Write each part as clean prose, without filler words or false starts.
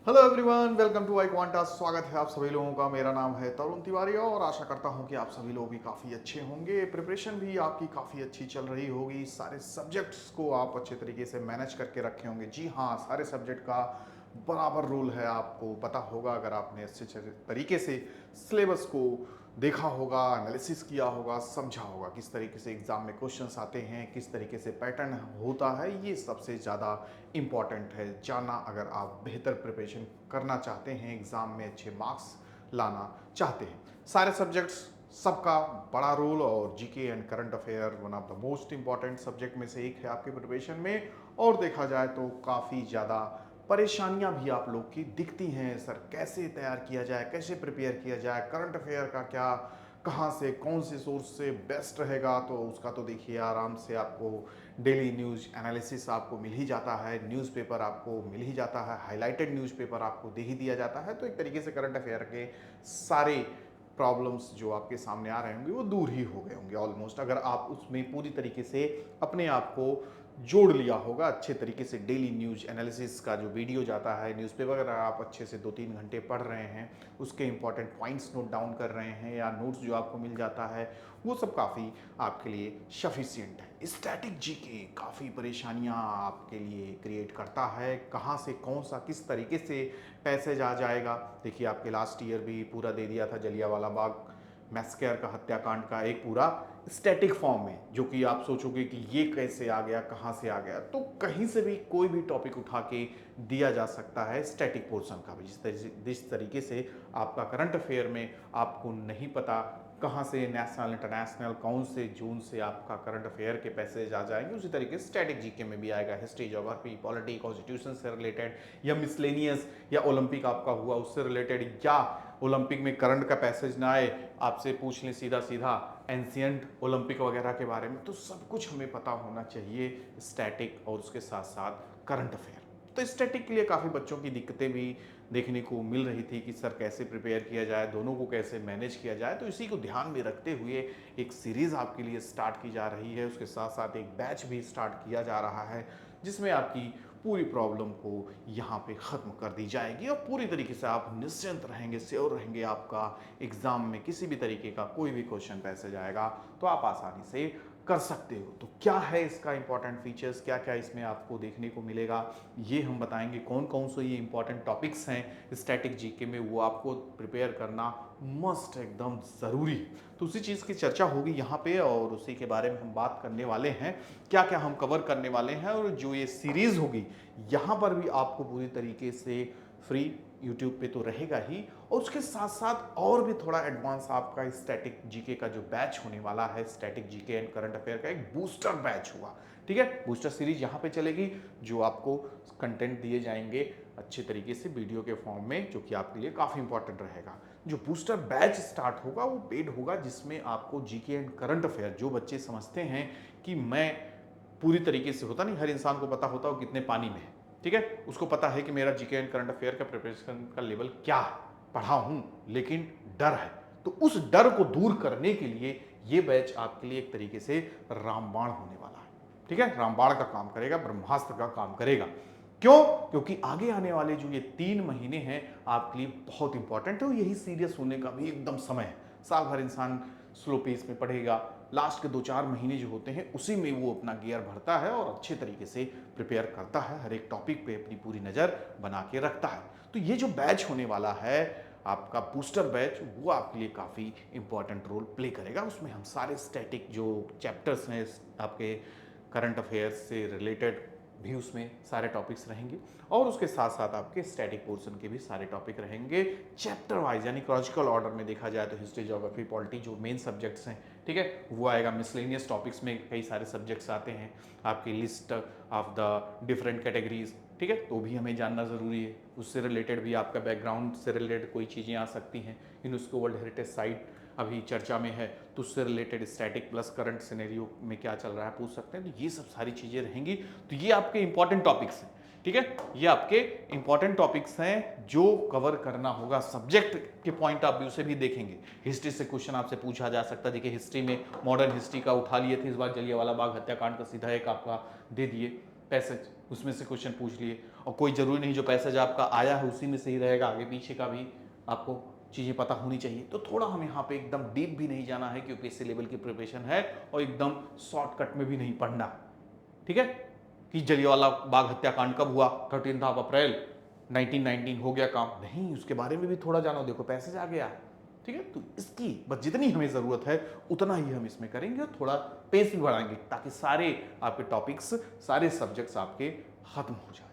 Hello everyone, welcome to iQuanta. स्वागत है आप सभी लोगों का। मेरा नाम है तरुण तिवारी और आशा करता हूं कि आप सभी लोग भी काफ़ी अच्छे होंगे। प्रिपरेशन भी आपकी काफ़ी अच्छी चल रही होगी। सारे सब्जेक्ट्स को आप अच्छे तरीके से मैनेज करके रखे होंगे। जी हाँ, सारे सब्जेक्ट का बराबर रोल है। आपको पता होगा अगर आपने अच्छे तरीके से सिलेबस को देखा होगा, एनालिसिस किया होगा, समझा होगा किस तरीके से एग्ज़ाम में क्वेश्चंस आते हैं, किस तरीके से पैटर्न होता है। ये सबसे ज़्यादा इम्पॉर्टेंट है जानना अगर आप बेहतर प्रिपरेशन करना चाहते हैं, एग्ज़ाम में अच्छे मार्क्स लाना चाहते हैं। सारे सब्जेक्ट्स सबका बड़ा रोल और GK and current affair one of the most important subject में से एक है आपके प्रिपरेशन में। और देखा जाए तो काफ़ी ज़्यादा परेशानियां भी आप लोग की दिखती हैं। सर कैसे तैयार किया जाए, कैसे प्रिपेयर किया जाए, करंट अफेयर का क्या, कहाँ से कौन से सोर्स से बेस्ट रहेगा। तो उसका तो देखिए आराम से आपको डेली न्यूज़ एनालिसिस आपको मिल ही जाता है, न्यूज़पेपर आपको मिल ही जाता है, हाईलाइटेड न्यूज़पेपर आपको दे ही दिया जाता है। तो एक तरीके से करंट अफेयर के सारे प्रॉब्लम्स जो आपके सामने आ रहे होंगे वो दूर ही हो गए होंगे ऑलमोस्ट, अगर आप उसमें पूरी तरीके से अपने आप को जोड़ लिया होगा। अच्छे तरीके से डेली न्यूज एनालिसिस का जो वीडियो जाता है, न्यूज़पेपर अगर आप अच्छे से 2-3 घंटे पढ़ रहे हैं, उसके इंपॉर्टेंट पॉइंट्स नोट डाउन कर रहे हैं, या नोट्स जो आपको मिल जाता है, वो सब काफ़ी आपके लिए सफिशियंट है। स्टैटिक जीके काफ़ी परेशानियां आपके लिए क्रिएट करता है। कहाँ से कौन सा किस तरीके से पैसेज आ जाएगा। देखिए आपके लास्ट ईयर भी पूरा दे दिया था जलियांवाला बाग मैस्केयर का, हत्याकांड का एक पूरा स्टैटिक फॉर्म में, जो कि आप सोचोगे कि ये कैसे आ गया, कहाँ से आ गया। तो कहीं से भी कोई भी टॉपिक उठा के दिया जा सकता है स्टैटिक पोर्शन का भी। जिस तरीके से आपका करंट अफेयर में आपको नहीं पता कहाँ से नेशनल इंटरनेशनल कौन से जून से आपका करंट अफेयर के पैसेज आ जाएंगे, उसी तरीके से स्टैटिक जीके में भी आएगा। हिस्ट्री, ज्योग्राफी, पॉलिटी, कॉन्स्टिट्यूशन से रिलेटेड, या मिसलेनियस, या ओलंपिक आपका हुआ उससे रिलेटेड, या ओलंपिक में करंट का पैसेज ना आए, आपसे पूछ लें सीधा सीधा एंशियंट ओलंपिक वगैरह के बारे में। तो सब कुछ हमें पता होना चाहिए, स्टैटिक और उसके साथ साथ करंट अफेयर। तो स्टैटिक के लिए काफ़ी बच्चों की दिक्कतें भी देखने को मिल रही थी कि सर कैसे प्रिपेयर किया जाए, दोनों को कैसे मैनेज किया जाए। तो इसी को ध्यान में रखते हुए एक सीरीज़ आपके लिए स्टार्ट की जा रही है। उसके साथ साथ एक बैच भी स्टार्ट किया जा रहा है, जिसमें आपकी पूरी प्रॉब्लम को यहाँ पे ख़त्म कर दी जाएगी और पूरी तरीके से आप निश्चिंत रहेंगे, श्योर रहेंगे। आपका एग्ज़ाम में किसी भी तरीके का कोई भी क्वेश्चन पैसे जाएगा तो आप आसानी से कर सकते हो। तो क्या है इसका इंपॉर्टेंट फीचर्स, क्या क्या इसमें आपको देखने को मिलेगा, ये हम बताएंगे। कौन कौन से ये इंपॉर्टेंट टॉपिक्स हैं स्टैटिक जीके में, वो आपको प्रिपेयर करना मस्ट एकदम ज़रूरी। तो उसी चीज़ की चर्चा होगी यहाँ पे और उसी के बारे में हम बात करने वाले हैं। क्या क्या हम कवर करने वाले हैं, और जो ये सीरीज़ होगी यहाँ पर भी आपको पूरी तरीके से फ्री यूट्यूब पे तो रहेगा ही, और उसके साथ साथ और भी थोड़ा एडवांस आपका स्टैटिक जीके का जो बैच होने वाला है, static GK and current affair का एक बूस्टर बैच हुआ। ठीक है, बूस्टर सीरीज यहाँ पे चलेगी, जो आपको कंटेंट दिए जाएंगे अच्छे तरीके से वीडियो के फॉर्म में, जो कि आपके लिए काफ़ी इंपॉर्टेंट रहेगा। जो बूस्टर बैच स्टार्ट होगा वो पेड होगा, जिसमें आपको जीके एंड करंट अफेयर, जो बच्चे समझते हैं कि मैं पूरी तरीके से, होता नहीं हर इंसान को पता होता है वो कितने पानी में है, ठीक है, उसको पता है कि मेरा जीके एंड करंट अफेयर का प्रिपरेशन का लेवल क्या है, पढ़ा हूं लेकिन डर है। तो उस डर को दूर करने के लिए ये बैच आपके लिए एक तरीके से रामबाण होने वाला है। ठीक है, रामबाण का काम करेगा, ब्रह्मास्त्र का काम करेगा। क्यों? क्योंकि आगे आने वाले जो ये 3 महीने हैं आपके लिए बहुत इंपॉर्टेंट है, और यही सीरियस होने का भी एकदम समय है। साल भर इंसान स्लो पेस में पढ़ेगा, लास्ट के 2-4 महीने जो होते हैं उसी में वो अपना गियर भरता है और अच्छे तरीके से प्रिपेयर करता है, हर एक टॉपिक पे अपनी पूरी नज़र बना के रखता है। तो ये जो बैच होने वाला है आपका बूस्टर बैच, वो आपके लिए काफ़ी इंपॉर्टेंट रोल प्ले करेगा। उसमें हम सारे स्टैटिक जो चैप्टर्स हैं आपके करंट अफेयर्स से रिलेटेड भी उसमें सारे टॉपिक्स रहेंगे, और उसके साथ साथ आपके स्टैटिक पोर्शन के भी सारे टॉपिक रहेंगे चैप्टर वाइज, यानी क्रॉनिकल ऑर्डर में देखा जाए तो हिस्ट्री, ज्योग्राफी, पॉलिटी जो मेन सब्जेक्ट्स हैं, ठीक है, वो आएगा। मिसलेनियस टॉपिक्स में कई सारे सब्जेक्ट्स आते हैं, आपकी list of the different categories, ठीक है, तो भी हमें जानना ज़रूरी है। उससे रिलेटेड भी आपका बैकग्राउंड से रिलेटेड कोई चीज़ें आ सकती हैं। यूनेस्को वर्ल्ड हेरिटेज साइट अभी चर्चा में है, तो उससे related static plus current scenario में क्या चल रहा है पूछ सकते हैं। तो ये सब सारी चीज़ें रहेंगी। तो ये आपके इंपॉर्टेंट टॉपिक्स हैं, ठीक है, ये आपके इंपॉर्टेंट टॉपिक्स हैं जो कवर करना होगा। सब्जेक्ट के पॉइंट ऑफ व्यू से भी देखेंगे। हिस्ट्री से क्वेश्चन आपसे पूछा जा सकता है। देखिए हिस्ट्री में मॉडर्न हिस्ट्री का उठा लिए थे इस बार, जलियांवाला बाग हत्याकांड का सीधा एक आपका दे दिए पैसेज, उसमें से क्वेश्चन पूछ लिए। और कोई जरूरी नहीं जो पैसेज आपका आया है उसी में से ही रहेगा, आगे पीछे का भी आपको चीज़ें पता होनी चाहिए। तो थोड़ा हम यहाँ पे एकदम डीप भी नहीं जाना है क्योंकि इसी लेवल की प्रिपरेशन है, और एकदम शॉर्टकट में भी नहीं पढ़ना, ठीक है। कि जलियांवाला बाग हत्याकांड कब हुआ, 13 अप्रैल 1919 हो गया काम, नहीं, उसके बारे में भी थोड़ा जानो, देखो पैसेज आ गया, ठीक है। तो इसकी बस जितनी हमें जरूरत है उतना ही हम इसमें करेंगे और थोड़ा पेस भी बढ़ाएंगे ताकि सारे आपके टॉपिक्स, सारे सब्जेक्ट्स आपके खत्म हो जाए,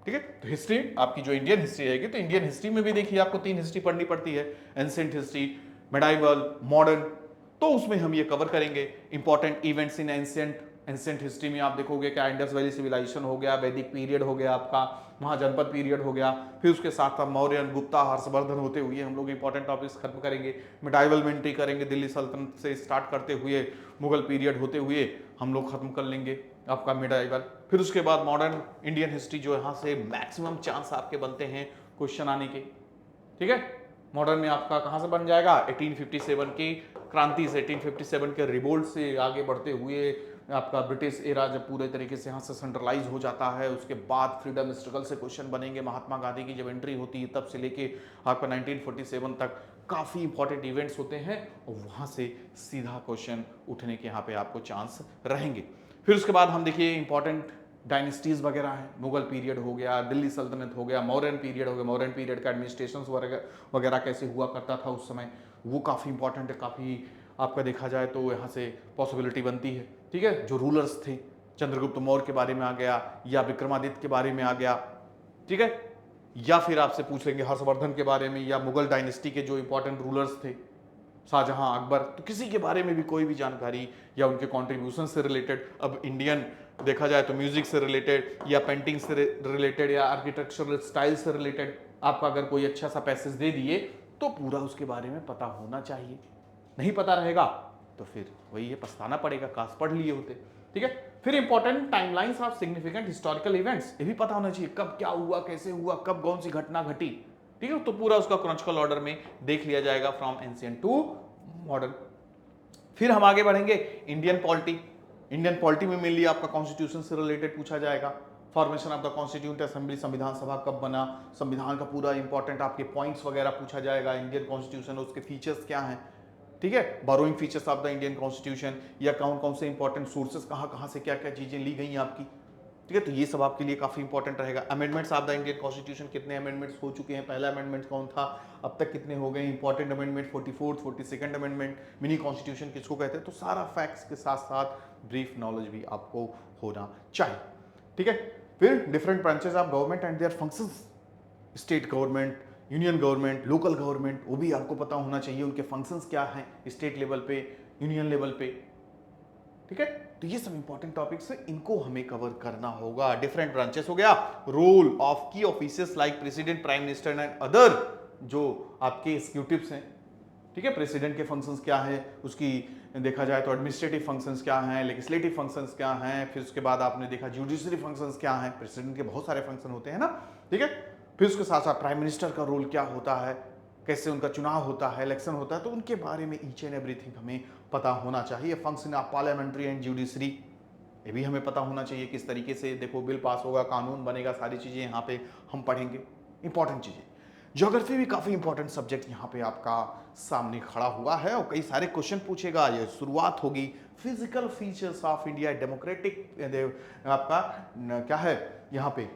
ठीक है। तो हिस्ट्री आपकी जो इंडियन हिस्ट्री रहेगी, तो इंडियन हिस्ट्री में भी देखिए आपको 3 हिस्ट्री पढ़नी पड़ती है, एंशिएंट हिस्ट्री, मेडाइवल, मॉडर्न। तो उसमें हम ये कवर करेंगे important events in ancient history में। आप देखोगे क्या इंडस वैली सिविलाइजेशन हो गया, वैदिक पीरियड हो गया, आपका महाजनपद पीरियड हो गया, फिर उसके साथ साथ मौर्य, गुप्ता, हर्षवर्धन होते हुए हम लोग इंपॉर्टेंट टॉपिक्स खत्म करेंगे। मिडाइवल में एंट्री करेंगे, दिल्ली सल्तनत से स्टार्ट करते हुए मुगल पीरियड होते हुए हम लोग खत्म कर लेंगे आपका मिडाइवल। फिर उसके बाद मॉडर्न इंडियन हिस्ट्री, जो यहाँ से मैक्सिमम चांस आपके बनते हैं क्वेश्चन आने के, ठीक है। मॉडर्न में आपका कहाँ से बन जाएगा, 1857 की क्रांति से, 1857 के रिवोल्ट से आगे बढ़ते हुए आपका ब्रिटिश एरा जब पूरे तरीके से यहाँ से सेंट्रलाइज हो जाता है, उसके बाद फ्रीडम स्ट्रगल से क्वेश्चन बनेंगे, महात्मा गांधी की जब एंट्री होती है तब से लेके आपका 1947 तक काफ़ी इंपॉर्टेंट इवेंट्स होते हैं और वहाँ से सीधा क्वेश्चन उठने के यहाँ पे आपको चांस रहेंगे। फिर उसके बाद हम देखिए इंपॉर्टेंट डायनेस्टीज वगैरह हैं, मुगल पीरियड हो गया, दिल्ली सल्तनत हो गया, मौर्यन पीरियड हो गया, मौर्यन पीरियड का एडमिनिस्ट्रेशन वगैरह कैसे हुआ करता था उस समय, वो काफ़ी इंपॉर्टेंट है, काफ़ी आपका देखा जाए तो यहाँ से पॉसिबिलिटी बनती है, ठीक है। जो रूलर्स थे, चंद्रगुप्त मौर्य के बारे में आ गया या विक्रमादित्य के बारे में आ गया, ठीक है, या फिर आपसे पूछ लेंगे हर्षवर्धन के बारे में या मुगल डायनेस्टी के जो इंपॉर्टेंट रूलर्स थे, शाहजहां, अकबर, तो किसी के बारे में भी कोई भी जानकारी या उनके कॉन्ट्रीब्यूशन से रिलेटेड, अब इंडियन देखा जाए तो म्यूजिक से रिलेटेड या पेंटिंग से रिलेटेड या आर्किटेक्चरल स्टाइल से रिलेटेड आपका अगर कोई अच्छा सा पैसेज दे दिए तो पूरा उसके बारे में पता होना चाहिए। नहीं पता रहेगा तो फिर वही है, पछताना पड़ेगा, काश पढ़ लिए होते, ठीक है। फिर important timelines of significant historical events, ये भी पता होना चाहिए, कब क्या हुआ, कैसे हुआ, कब कौन सी घटना घटी, ठीक है। तो पूरा उसका क्रोनॉलॉजिकल ऑर्डर में देख लिया जाएगा फ्रॉम एंशिएंट टू मॉडर्न। फिर हम आगे बढ़ेंगे इंडियन पॉलिटी। इंडियन पॉलिटी में मेनली आपका कॉन्स्टिट्यूशन से रिलेटेड पूछा जाएगा, formation of the constituent assembly, संविधान सभा कब बना, संविधान का पूरा इंपॉर्टेंट आपके पॉइंट्स वगैरह पूछा जाएगा, इंडियन कॉन्स्टिट्यूशन उसके फीचर्स क्या हैं, ठीक है, borrowing features of the Indian constitution, या कौन कौन से इंपॉर्टेंट सोर्सेस कहाँ से क्या क्या चीजें ली गई आपकी, ठीक है। तो ये सब आपके लिए काफी इंपॉर्टेंट रहेगा। Amendments of the Indian constitution, कितने अमेंडमेंट्स हो चुके हैं, पहला अमेंडमेंट कौन था, अब तक कितने हो गए, important amendment 44th 42nd amendment, mini constitution किसको कहते हैं, तो सारा फैक्ट्स के साथ साथ ब्रीफ नॉलेज भी आपको होना चाहिए, ठीक है। फिर different branches of government and their functions, state government, union government, local government, वो भी आपको पता होना चाहिए, उनके फंक्शंस क्या हैं स्टेट लेवल पे, यूनियन लेवल पे, ठीक है। तो ये सब इंपॉर्टेंट टॉपिक्स है, इनको हमें कवर करना होगा। डिफरेंट ब्रांचेस हो गया, रोल ऑफ की offices like president, prime minister and other जो आपके एग्जीक्यूटिव्स हैं, ठीक है। प्रेसिडेंट के फंक्शंस क्या है, उसकी देखा जाए तो एडमिनिस्ट्रेटिव फंक्शंस क्या हैं, लेजिस्लेटिव फंक्शंस क्या हैं, फिर उसके बाद आपने देखा जुडिशरी फंक्शंस क्या हैं, प्रेसिडेंट के बहुत सारे फंक्शन होते हैं ना, ठीक है। फिर उसके साथ साथ प्राइम मिनिस्टर का रोल क्या होता है, कैसे उनका चुनाव होता है, इलेक्शन होता है, तो उनके बारे में ईच एंड एवरीथिंग हमें पता होना चाहिए। Function of parliamentary and judiciary, ये भी हमें पता होना चाहिए, किस तरीके से देखो बिल पास होगा, कानून बनेगा, सारी चीज़ें यहाँ पे हम पढ़ेंगे, इंपॉर्टेंट चीज़ें। ज्योग्राफी भी काफ़ी इंपॉर्टेंट सब्जेक्ट यहाँ पे आपका सामने खड़ा हुआ है और कई सारे क्वेश्चन पूछेगा। ये शुरुआत होगी physical features of India democratic, आपका क्या है यहाँ पे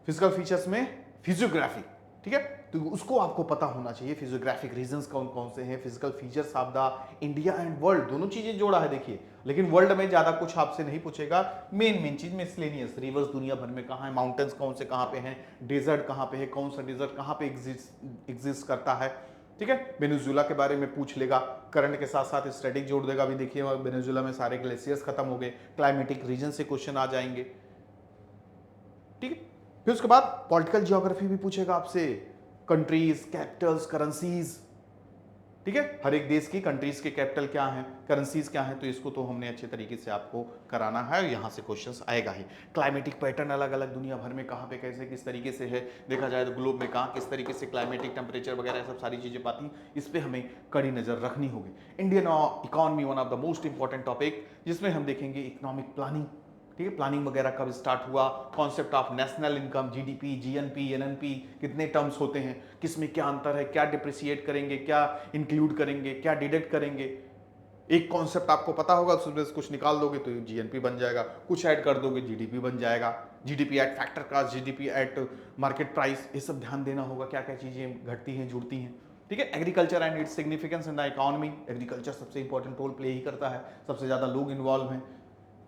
फिजिकल फीचर्स में फिजियोग्राफी, ठीक है। तो उसको आपको पता होना चाहिए, फिजियोग्राफिक रीजंस कौन कौन से हैं, physical features of the India and world, दोनों चीजें जोड़ा है देखिए। लेकिन वर्ल्ड में ज्यादा कुछ आपसे नहीं पूछेगा, मेन चीज मिसलेनियस, रिवर्स दुनिया भर में कहाँ है, माउंटेन्स कौन से कहाँ पे हैं, डेजर्ट कहाँ पे है, कौन सा डेजर्ट कहाँ पे एग्जिस्ट करता है, ठीक है। वेनेजुएला के बारे में पूछ लेगा, करंट के साथ साथ स्टैटिक जोड़ देगा। अभी देखिए वेनेजुएला में सारे ग्लेशियर्स खत्म हो गए, क्लाइमेटिक रीजन से क्वेश्चन आ जाएंगे, ठीक है। फिर उसके बाद पॉलिटिकल जियोग्राफी भी पूछेगा आपसे, कंट्रीज, कैपिटल्स, करेंसीज, ठीक है, हर एक देश की कंट्रीज के कैपिटल क्या हैं, करेंसीज क्या हैं, तो इसको तो हमने अच्छे तरीके से आपको कराना है, यहाँ से क्वेश्चंस आएगा ही। क्लाइमेटिक पैटर्न अलग अलग दुनिया भर में कहाँ पे कैसे किस तरीके से है, देखा जाए तो ग्लोब में कहाँ किस तरीके से क्लाइमेटिक टेम्परेचर वगैरह सब सारी चीजें पाती, इस पर हमें कड़ी नजर रखनी होगी। Indian economy one of the most important topic, जिसमें हम देखेंगे इकोनॉमिक प्लानिंग, ठीक है, प्लानिंग वगैरह कब स्टार्ट हुआ, concept of national income, GDP, GNP, NNP, कितने टर्म्स होते हैं, किसमें क्या अंतर है, क्या डिप्रिसिएट करेंगे, क्या इंक्लूड करेंगे, क्या डिडक्ट करेंगे। एक कॉन्सेप्ट आपको पता होगा, उसमें से कुछ निकाल दोगे तो जीएनपी बन जाएगा, कुछ ऐड कर दोगे जीडीपी बन जाएगा, GDP at factor cost, GDP at market price, ये सब ध्यान देना होगा क्या क्या चीजें घटती हैं जुड़ती हैं। ठीक है, agriculture and its significance in the economy, agriculture सबसे इंपॉर्टेंट रोल प्ले ही करता है, सबसे ज्यादा लोग इन्वॉल्व हैं,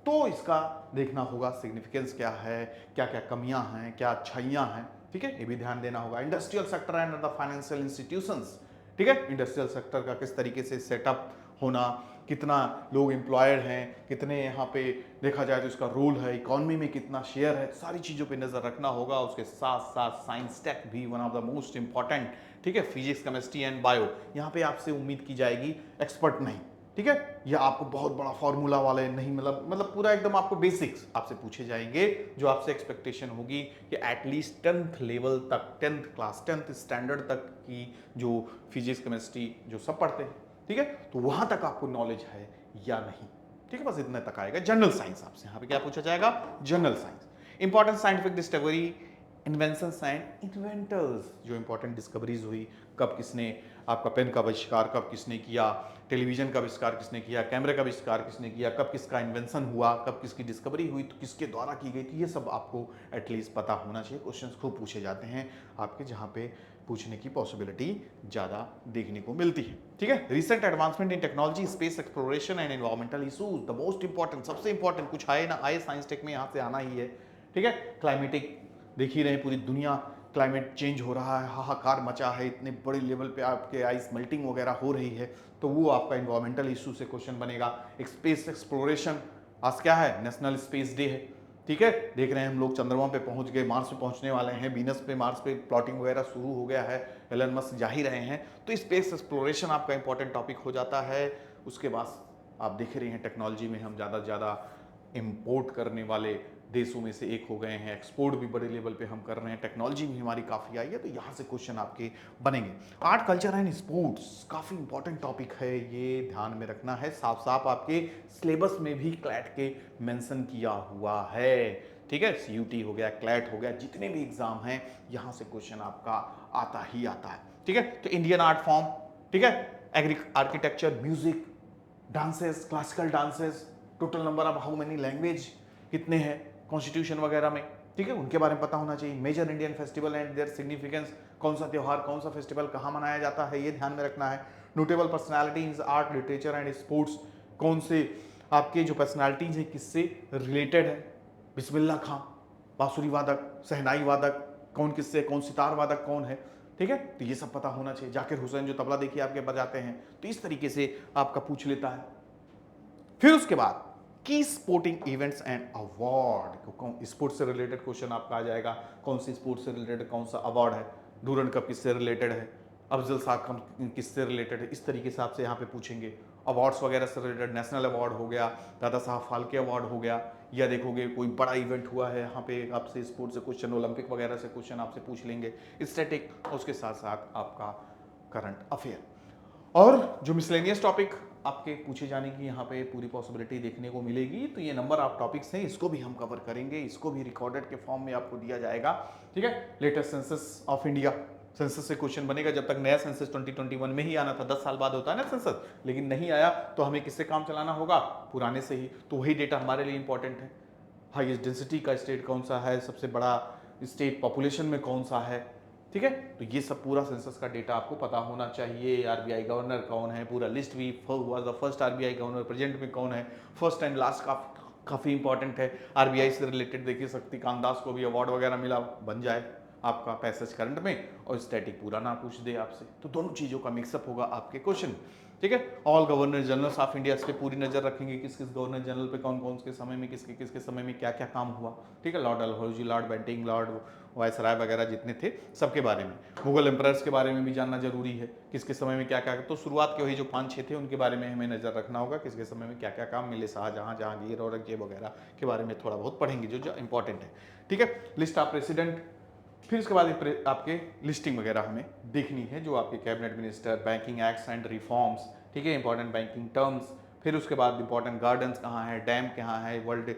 तो इसका देखना होगा सिग्निफिकेंस क्या है, क्या क्या कमियां हैं, क्या अच्छाइयां हैं। ठीक है, ये भी ध्यान देना होगा। Industrial sector and the financial institutions, ठीक है, इंडस्ट्रियल सेक्टर का किस तरीके से सेटअप होना, कितना लोग एम्प्लॉयड हैं, कितने यहाँ पे देखा जाए तो इसका रोल है, इकोनॉमी में कितना शेयर है, सारी चीज़ों पे नज़र रखना होगा। उसके साथ साथ साइंस टेक भी one of the most important, ठीक है, फिजिक्स, केमिस्ट्री एंड बायो, यहाँ पे आपसे उम्मीद की जाएगी एक्सपर्ट नहीं, ठीक है, या आपको बहुत बड़ा फॉर्मूला वाले नहीं, मतलब पूरा एकदम आपको बेसिक्स आपसे पूछे जाएंगे, जो आपसे एक्सपेक्टेशन होगी कि एटलीस्ट 10th लेवल तक, 10th क्लास, 10th स्टैंडर्ड तक की जो फिजिक्स, केमिस्ट्री जो सब पढ़ते हैं, ठीक है, तो वहां तक आपको नॉलेज है या नहीं। ठीक है, बस इतने तक आएगा। जनरल साइंस आपसे यहाँ पे क्या पूछा जाएगा, general science, important scientific discovery, inventions and inventors, जो इंपॉर्टेंट डिस्कवरीज हुई, कब किसने आपका पेन का आविष्कार कब किसने किया, टेलीविजन का आविष्कार किसने किया, कैमरे का आविष्कार किसने किया, कब किसका इन्वेंशन हुआ, कब किसकी डिस्कवरी हुई, तो किसके द्वारा की गई थी, ये सब आपको एटलीस्ट पता होना चाहिए। क्वेश्चंस खूब पूछे जाते हैं आपके, जहाँ पे पूछने की पॉसिबिलिटी ज़्यादा देखने को मिलती है। ठीक है, recent advancement in technology, space exploration and environmental issues, the most important, सबसे इंपॉर्टेंट, कुछ आए ना आए साइंस टेक में यहाँ से आना ही है। ठीक है, क्लाइमेटिक देख ही रहे हैं, पूरी दुनिया क्लाइमेट चेंज हो रहा है, हाहाकार मचा है, इतने बड़े लेवल पे आपके आइस मेल्टिंग वगैरह हो रही है, तो वो आपका इन्वायरमेंटल इशू से क्वेश्चन बनेगा। स्पेस एक्सप्लोरेशन, आज क्या है, नेशनल स्पेस डे है, ठीक है, देख रहे हैं हम लोग चंद्रमा पे पहुंच गए, मार्स पे पहुंचने वाले हैं, वीनस पे, मार्स पे प्लॉटिंग वगैरह शुरू हो गया है, एलन मस्क जा ही रहे हैं, तो स्पेस एक्सप्लोरेशन आपका इंपॉर्टेंट टॉपिक हो जाता है। उसके बाद आप देख रहे हैं टेक्नोलॉजी में हम ज़्यादा से ज़्यादा इम्पोर्ट करने वाले देशों में से एक हो गए हैं, एक्सपोर्ट भी बड़े लेवल पे हम कर रहे हैं, टेक्नोलॉजी भी हमारी काफ़ी आई है, तो यहाँ से क्वेश्चन आपके बनेंगे। आर्ट, कल्चर एंड स्पोर्ट्स काफ़ी इंपॉर्टेंट टॉपिक है, ये ध्यान में रखना है, साफ साफ आपके सिलेबस में भी क्लैट के मेंशन किया हुआ है। ठीक है, सीयूटी हो गया, क्लैट हो गया, जितने भी एग्जाम हैं यहाँ से क्वेश्चन आपका आता ही आता है। ठीक है, तो इंडियन आर्ट फॉर्म, ठीक है, architecture, music, dances, classical dances, total number of how many language कितने हैं कॉन्स्टिट्यूशन वगैरह में, ठीक है, उनके बारे में पता होना चाहिए। Major Indian festival and their significance, कौन सा त्यौहार, कौन सा फेस्टिवल कहाँ मनाया जाता है, ये ध्यान में रखना है। Notable personality in art, literature and sports, कौन से आपके जो पर्सनैलिटीज हैं किससे रिलेटेड है, बिस्मिल्लाह खां बांसुरी वादक, शहनाई वादक, कौन किससे, कौन सितार वादक कौन है, ठीक है, तो ये सब पता होना चाहिए। जाकिर हुसैन जो तबला देखिए आपके बजाते हैं, तो इस तरीके से आपका पूछ लेता है। फिर उसके बाद की sporting events and award, sports से रिलेटेड क्वेश्चन आपका आ जाएगा, कौन सी स्पोर्ट्स से रिलेटेड कौन सा अवार्ड है, डूरंड कप किससे रिलेटेड है, अफजल साहब किससे रिलेटेड है, इस तरीके से आपसे यहाँ पे पूछेंगे। अवार्ड्स वगैरह से रिलेटेड नेशनल अवार्ड हो गया, दादा साहब फाल्के अवार्ड हो गया, या देखोगे कोई बड़ा इवेंट हुआ है यहाँ पे आपसे स्पोर्ट्स से क्वेश्चन, ओलंपिक वगैरह से क्वेश्चन आपसे पूछ लेंगे, स्टैटिक, उसके साथ साथ आपका करंट अफेयर, और जो मिसलेनियस टॉपिक आपके पूछे जाने की यहाँ पे पूरी पॉसिबिलिटी देखने को मिलेगी। तो ये नंबर ऑफ टॉपिक्स हैं, इसको भी हम कवर करेंगे, इसको भी रिकॉर्डेड के फॉर्म में आपको दिया जाएगा। ठीक है, latest census of India, census से क्वेश्चन बनेगा, जब तक नया सेंसस 2021 में ही आना था, 10 साल बाद होता है ना सेंसस, लेकिन नहीं आया तो हमें किससे काम चलाना होगा, पुराने से ही, तो वही डेटा हमारे लिए इंपॉर्टेंट है। हाईएस्ट डेंसिटी का स्टेट कौन सा है, सबसे बड़ा स्टेट पॉपुलेशन में कौन सा है, ठीक है, तो ये सब पूरा सेंसस का डेटा आपको पता होना चाहिए। आरबीआई गवर्नर कौन है, पूरा लिस्ट भी, was the first RBI governor, present में कौन है, फर्स्ट एंड लास्ट का काफ़ी इंपॉर्टेंट है। आरबीआई से रिलेटेड देखिए, शक्तिकांत दास को भी अवार्ड वगैरह मिला, बन जाए आपका पैसेज करंट में, और स्टैटिक पूरा ना पूछ दे आपसे, तो दोनों चीज़ों का मिक्सअप होगा आपके क्वेश्चन। ठीक है, all governor generals of India, इस पर पूरी नजर रखेंगे, किस किस गवर्नर जनरल पे कौन कौन के समय में किसके समय में क्या क्या काम हुआ। ठीक है, Lord Dalhousie, Lord Bentinck, Lord viceroy वगैरह जितने थे सबके बारे में, मुगल एम्परर्स के बारे में भी जानना जरूरी है, किसके समय में क्या क्या, तो शुरुआत के वही जो 5-6 थे उनके बारे में हमें नजर रखना होगा, किसके समय में क्या क्या काम मिले, शाहजहां, जहांगीर, औरंगजेब वगैरह के बारे में थोड़ा बहुत पढ़ेंगे जो इंपॉर्टेंट है। ठीक है, लिस्ट ऑफ प्रेसिडेंट, फिर उसके बाद आपके लिस्टिंग वगैरह हमें देखनी है, जो आपके cabinet minister, banking acts and reforms, ठीक है, इंपॉर्टेंट बैंकिंग टर्म्स, फिर उसके बाद इंपॉर्टेंट गार्डन्स कहाँ है, डैम कहाँ है, world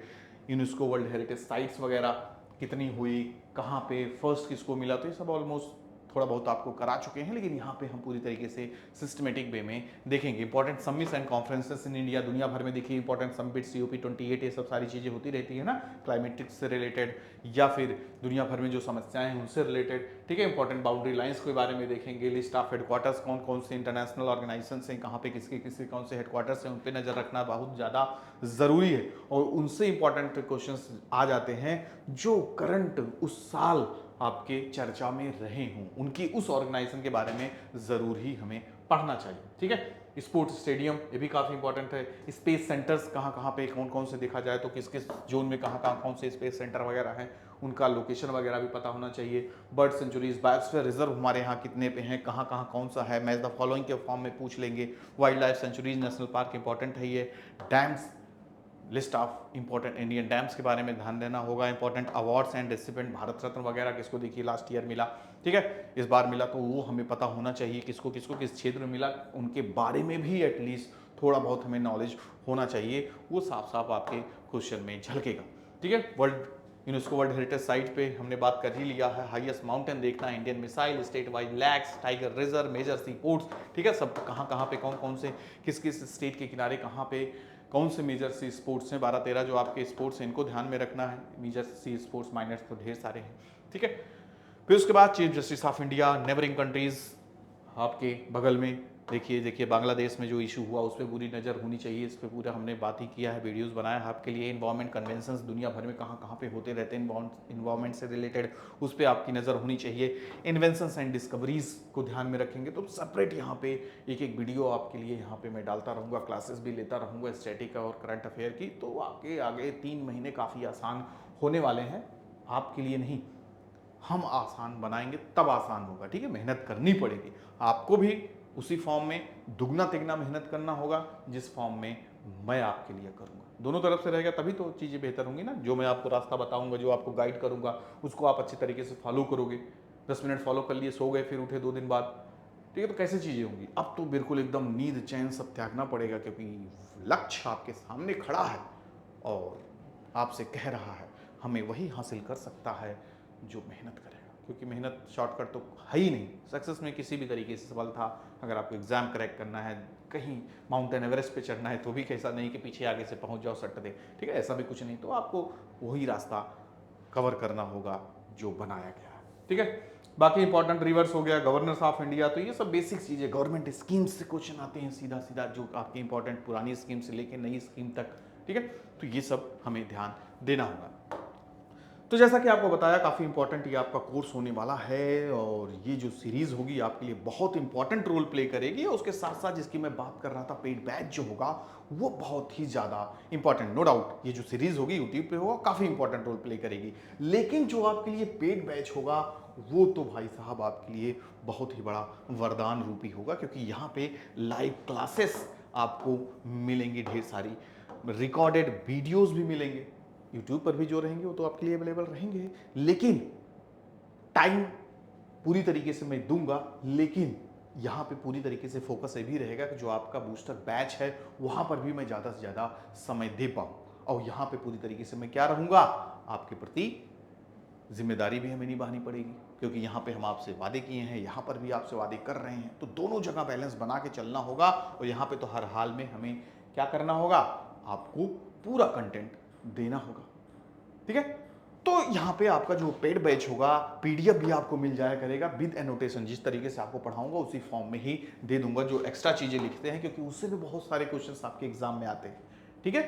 UNESCO world heritage sites वगैरह कितनी हुई, कहाँ पे फर्स्ट किसको मिला, तो ये सब ऑलमोस्ट थोड़ा बहुत आपको करा चुके हैं, लेकिन यहाँ पे हम पूरी तरीके से सिस्टमेटिक वे में देखेंगे। Important summits and conferences in India, दुनिया भर में देखिए इंपॉर्टेंट समिट COP28, ये सब सारी चीज़ें होती रहती है ना, क्लाइमेटिक से रिलेटेड या फिर दुनिया भर में जो समस्याएं हैं उनसे रिलेटेड, ठीक है। इंपॉर्टेंट बाउंड्री लाइंस के बारे में देखेंगे, लिस्ट ऑफ हेडक्वार्टर्स, कौन कौन से इंटरनेशनल ऑर्गेनाइजेशन हैं, कहाँ पे किसके किसके कौन से हेडक्वार्टर्स हैं, उन पर नज़र रखना बहुत ज़्यादा ज़रूरी है। और उनसे इंपॉर्टेंट क्वेश्चन आ जाते हैं जो करंट उस साल आपके चर्चा में रहे हों, उनकी उस ऑर्गेनाइजेशन के बारे में ज़रूर ही हमें पढ़ना चाहिए, ठीक है। स्पोर्ट्स स्टेडियम, ये भी काफ़ी इंपॉर्टेंट है। स्पेस सेंटर्स कहाँ कहाँ पे कौन कौन से देखा जाए तो किस किस जोन में कहाँ कहाँ कौन से स्पेस सेंटर वगैरह हैं, उनका लोकेशन वगैरह भी पता होना चाहिए। बर्ड सेंचुरीज, बायोस्फीयर रिजर्व हमारे यहाँ कितने पे हैं, कहाँ कहाँ कौन सा है, मैच द फॉलोइंग के फॉर्म में पूछ लेंगे। Wildlife sanctuaries, national park important है ये। Dams, list of important Indian dams के बारे में ध्यान देना होगा। Important awards and recipient, Bharat Ratna वगैरह किसको देखिए लास्ट ईयर मिला, ठीक है, इस बार मिला, तो वो हमें पता होना चाहिए किसको किसको किस क्षेत्र में मिला, उनके बारे में भी एटलीस्ट थोड़ा बहुत हमें नॉलेज होना चाहिए, वो साफ साफ आपके क्वेश्चन में झलकेगा, ठीक है। यूनेस्को वर्ल्ड हेरिटेज साइट पे हमने बात कर ही लिया है। हाईएस्ट माउंटेन देखना, Indian missile, state wide lakes, tiger reserve, major sea ports, ठीक है, सब कहाँ कहाँ पे कौन कौन से किस किस स्टेट के किनारे कहाँ पे कौन से मेजर सी स्पोर्ट्स हैं, 12-13 जो आपके स्पोर्ट्स हैं इनको ध्यान में रखना है। मेजर सी स्पोर्ट्स, माइनर्स तो ढेर सारे हैं, ठीक है। फिर उसके बाद chief justice of India, neighbouring countries आपके बगल में देखिए बांग्लादेश में जो इशू हुआ उस पर पूरी नज़र होनी चाहिए, इस पर पूरा हमने बात ही किया है, वीडियोस बनाया है आपके लिए। इन्वायरमेंट कन्वेंशंस दुनिया भर में कहाँ कहाँ पे होते रहते हैं इन्वायरमेंट से रिलेटेड, उस पर आपकी नज़र होनी चाहिए। इन्वेंशंस एंड डिस्कवरीज को ध्यान में रखेंगे तो सेपरेट यहाँ पे एक एक वीडियो आपके लिए यहाँ पे मैं डालता रहूँगा, क्लासेस भी लेता रहूँगा स्टैटिक और करंट अफेयर की, तो आपके आगे 3 महीने काफ़ी आसान होने वाले हैं, आपके लिए नहीं, हम आसान बनाएंगे तब आसान होगा, ठीक है। मेहनत करनी पड़ेगी आपको भी, उसी फॉर्म में दुगना तिगना मेहनत करना होगा जिस फॉर्म में मैं आपके लिए करूंगा, दोनों तरफ से रहेगा तभी तो चीज़ें बेहतर होंगी ना। जो मैं आपको रास्ता बताऊंगा, जो आपको गाइड करूंगा, उसको आप अच्छे तरीके से फॉलो करोगे। 10 मिनट फॉलो कर लिए, सो गए, फिर उठे 2 दिन बाद, ठीक है, तो कैसे चीज़ें होंगी। अब तो बिल्कुल एकदम नींद चैन सब त्यागना पड़ेगा, क्योंकि लक्ष्य आपके सामने खड़ा है और आपसे कह रहा है हमें वही हासिल कर सकता है जो मेहनत करेगा, क्योंकि मेहनत शॉर्टकट तो है ही नहीं। सक्सेस में किसी भी तरीके से सफल था, अगर आपको एग्जाम क्रैक करना है, कहीं माउंटेन एवरेस्ट पे चढ़ना है, तो भी कैसा नहीं कि पीछे आगे से पहुंच जाओ सट दे, ठीक है, ऐसा भी कुछ नहीं। तो आपको वही रास्ता कवर करना होगा जो बनाया गया है, ठीक है। बाकी इंपॉर्टेंट रिवर्स हो गया, गवर्नेंस ऑफ इंडिया, तो ये सब बेसिक चीज़ें, गवर्नमेंट स्कीम्स से क्वेश्चन आते हैं सीधा सीधा, जो आपके इंपॉर्टेंट पुरानी स्कीम से लेकर नई स्कीम तक, ठीक है, तो ये सब हमें ध्यान देना होगा। तो जैसा कि आपको बताया, काफ़ी इंपॉर्टेंट ये आपका कोर्स होने वाला है, और ये जो सीरीज़ होगी आपके लिए बहुत इंपॉर्टेंट रोल प्ले करेगी। और उसके साथ साथ जिसकी मैं बात कर रहा था, पेड बैच जो होगा वो बहुत ही ज़्यादा इंपॉर्टेंट, नो डाउट, ये जो सीरीज़ होगी यूट्यूब पे होगा, काफ़ी इंपॉर्टेंट रोल प्ले करेगी। लेकिन जो आपके लिए पेड बैच होगा वो तो भाई साहब आपके लिए बहुत ही बड़ा वरदान रूपी होगा, क्योंकि यहाँ पे लाइव क्लासेस आपको मिलेंगी, ढेर सारी रिकॉर्डेड वीडियोस भी मिलेंगे, यूट्यूब पर भी जो रहेंगे वो तो आपके लिए अवेलेबल रहेंगे, लेकिन टाइम पूरी तरीके से मैं दूंगा। लेकिन यहाँ पे पूरी तरीके से फोकस ये भी रहेगा कि जो आपका बूस्टर बैच है वहाँ पर भी मैं ज़्यादा से ज़्यादा समय दे पाऊँ, और यहाँ पे पूरी तरीके से मैं क्या रहूँगा, आपके प्रति जिम्मेदारी भी हमें निभानी पड़ेगी, क्योंकि यहाँ पे हम आपसे वादे किए हैं, यहाँ पर भी आपसे वादे कर रहे हैं, तो दोनों जगह बैलेंस बना के चलना होगा। और यहाँ पे तो हर हाल में हमें क्या करना होगा, आपको पूरा कंटेंट देना होगा, ठीक है। तो यहाँ पे आपका जो पेड बैच होगा, पीडीएफ भी आपको मिल जाया करेगा विद एनोटेशन, जिस तरीके से आपको पढ़ाऊंगा उसी फॉर्म में ही दे दूंगा, जो एक्स्ट्रा चीजें लिखते हैं, क्योंकि उससे भी बहुत सारे क्वेश्चंस आपके एग्जाम में आते हैं, ठीक है।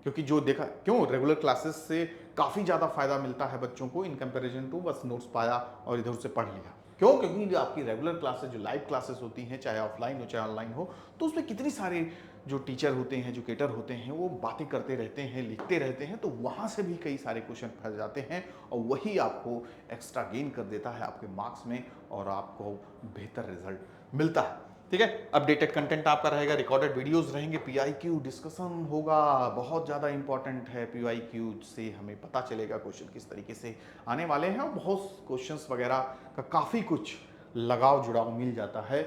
क्योंकि जो देखा, क्यों रेगुलर क्लासेस से काफ़ी ज़्यादा फायदा मिलता है बच्चों को इन कंपैरिजन टू बस नोट्स पाया और इधर से पढ़ लिया। क्यों? क्योंकि जो आपकी रेगुलर क्लासेस, जो लाइव क्लासेस होती हैं, चाहे ऑफलाइन हो चाहे ऑनलाइन हो, तो उसमें कितनी सारे जो टीचर होते हैं, एजुकेटर होते हैं, वो बातें करते रहते हैं, लिखते रहते हैं, तो वहाँ से भी कई सारे क्वेश्चन फंस जाते हैं, और वही आपको एक्स्ट्रा गेन कर देता है आपके मार्क्स में, और आपको बेहतर रिजल्ट मिलता है, ठीक है। अपडेटेड कंटेंट आपका रहेगा, रिकॉर्डेड वीडियोस रहेंगे, पीआईक्यू डिस्कशन होगा, बहुत ज़्यादा इंपॉर्टेंट है। पीआईक्यू से हमें पता चलेगा क्वेश्चन किस तरीके से आने वाले हैं, और बहुत क्वेश्चंस वगैरह का काफ़ी कुछ लगाव जुड़ाव मिल जाता है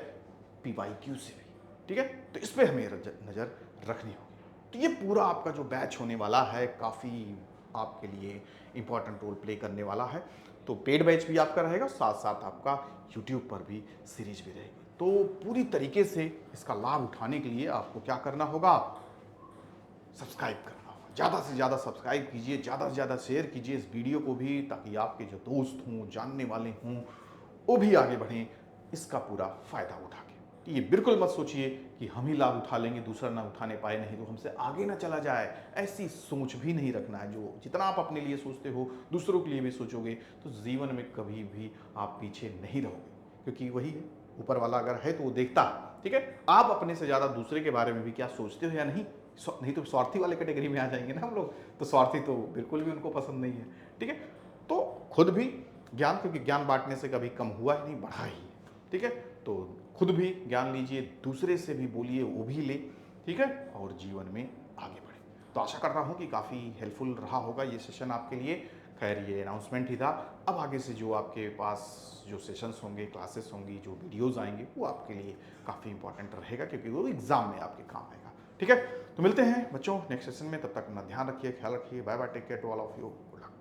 पीआईक्यू से भी, ठीक है। तो इस पर हमें नज़र रखनी होगी। तो ये पूरा आपका जो बैच होने वाला है, काफ़ी आपके लिए इंपॉर्टेंट रोल प्ले करने वाला है। तो पेड बैच भी आपका रहेगा, साथ साथ आपका यूट्यूब पर भी सीरीज भी रहेगी। तो पूरी तरीके से इसका लाभ उठाने के लिए आपको क्या करना होगा, सब्सक्राइब करना होगा। ज़्यादा से ज़्यादा सब्सक्राइब कीजिए, ज़्यादा से ज़्यादा शेयर कीजिए इस वीडियो को भी, ताकि आपके जो दोस्त हों, जानने वाले हों, वो भी आगे बढ़ें इसका पूरा फ़ायदा उठा के। तो ये बिल्कुल मत सोचिए कि हम ही लाभ उठा लेंगे, दूसरा ना उठाने पाए, नहीं तो हमसे आगे ना चला जाए। ऐसी सोच भी नहीं रखना है। जो जितना आप अपने लिए सोचते हो, दूसरों के लिए भी सोचोगे, तो जीवन में कभी भी आप पीछे नहीं रहोगे। क्योंकि वही है, ऊपर वाला अगर है तो वो देखता है। ठीक है, आप अपने से ज़्यादा दूसरे के बारे में भी क्या सोचते हो या नहीं, नहीं तो स्वार्थी वाले कैटेगरी में आ जाएंगे ना हम लोग। तो स्वार्थी तो बिल्कुल भी उनको पसंद नहीं है। ठीक है, तो खुद भी ज्ञान, क्योंकि ज्ञान बांटने से कभी कम हुआ ही नहीं, बढ़ा ही है। ठीक है, तो खुद भी ज्ञान लीजिए, दूसरे से भी बोलिए, वो भी ले। ठीक है, और जीवन में आगे बढ़े। तो आशा कर रहा हूँ कि काफ़ी हेल्पफुल रहा होगा ये सेशन आपके लिए। खैर, ये अनाउंसमेंट ही था। अब आगे से जो आपके पास जो सेशंस होंगे, क्लासेस होंगी, जो वीडियोज़ आएंगे, वो आपके लिए काफ़ी इंपॉर्टेंट रहेगा, क्योंकि वो एग्जाम में आपके काम आएगा। ठीक है, तो मिलते हैं बच्चों नेक्स्ट सेशन में। तब तक अपना ध्यान रखिए, ख्याल रखिए। Bye bye, take care to all of you. Good luck.